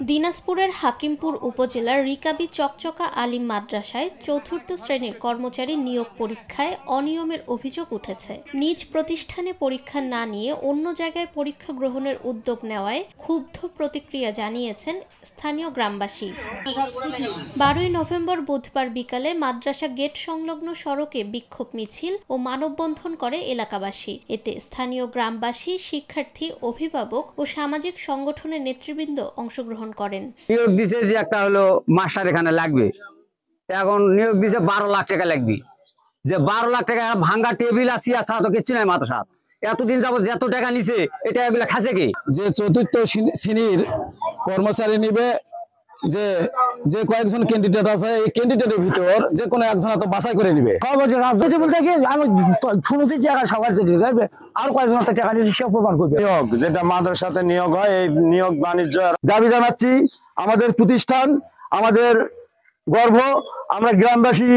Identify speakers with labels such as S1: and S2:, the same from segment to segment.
S1: দিনাজপুরের হাকিমপুর উপজেলার রিকাবি চকচকা আলিম মাদ্রাসায় চতুর্থ শ্রেণীর কর্মচারী নিয়োগ পরীক্ষায় অনিয়মের অভিযোগ উঠেছে। নিজ প্রতিষ্ঠানে পরীক্ষা না নিয়ে অন্য জায়গায় পরীক্ষা গ্রহণের উদ্যোগ নেওয়ায় ক্ষুব্ধ প্রতিক্রিয়া জানিয়েছেন স্থানীয় গ্রামবাসী। 12 নভেম্বর বুধবার বিকালে মাদ্রাসা গেট সংলগ্ন সড়কে বিক্ষোভ মিছিল ও মানববন্ধন করে এলাকাবাসী। এতে স্থানীয় গ্রামবাসী, শিক্ষার্থী, অভিভাবক ও সামাজিক সংগঠনের নেতৃবৃন্দ অংশগ্রহণ করেন।
S2: নিয়োগ দিছে যে একটা হলো মাস্টার এখানে লাগবে, এখন নিয়োগ দিছে 12 লাখ টাকা লাগবে। যে 12 লাখ টাকা ভাঙ্গা টেবিল আছে আর তো কিছু নাই মাত্র সাত। এতদিন যাবত যত টাকা নিছে এটা এগুলা খাসে কি?
S3: যে চতুর্থ শ্রেণীর কর্মচারী নিবে, যে যে কয়েকজন ক্যান্ডিডেট আছে এই ক্যান্ডিডেটের ভিতর যে কোনো একজন তো বাছাই করে নিবে। রাজনীতি বলতে কি আমি শুনেছি টাকা সবার আর কয়েকজন টাকা নিয়ে সে প্রমাণ করবে। নিয়োগ যেটা মাদ্রাসাতে নিয়োগ হয়, এই নিয়োগ বাণিজ্য দাবি জানাচ্ছি। আমাদের প্রতিষ্ঠান, আমাদের গর্ব, আমরা গ্রামবাসী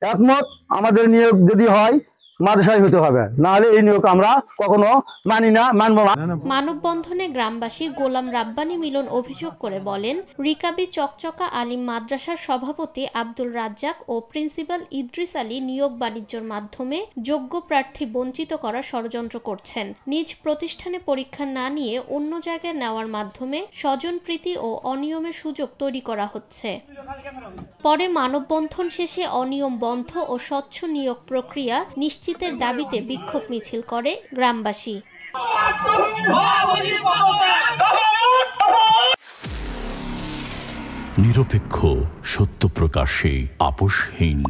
S3: একমত। আমাদের নিয়োগ যদি হয় মাদ্রাসায় হতে হবে, না হলে এই নিয়োগ আমরা কখনো মানি না, মানবো না।
S1: মানববন্ধনে গ্রামবাসী গোলাম রাব্বানী মিলন অভিযোগ করে বলেন, রিকাবি চকচকা আলিম মাদ্রাসার সভাপতি আব্দুল রাজ্জাক ও প্রিন্সিপাল ইদ্রিস আলী নিয়োগ বাণিজ্যের মাধ্যমে যোগ্য প্রার্থী বঞ্চিত করার ষড়যন্ত্র করছেন। নিজ প্রতিষ্ঠানে পরীক্ষা না নিয়ে অন্য জায়গায় নেওয়ার মাধ্যমে স্বজনপ্রীতি ও অনিয়মের সুযোগ তৈরি করা হচ্ছে। পরে মানববন্ধন শেষে অনিয়ম বন্ধ ও স্বচ্ছ নিয়োগ প্রক্রিয়া নিশ্চিতের দাবিতে বিক্ষোভ মিছিল করে গ্রামবাসী।
S4: নিরপেক্ষ, সত্য প্রকাশে আপোষহীন।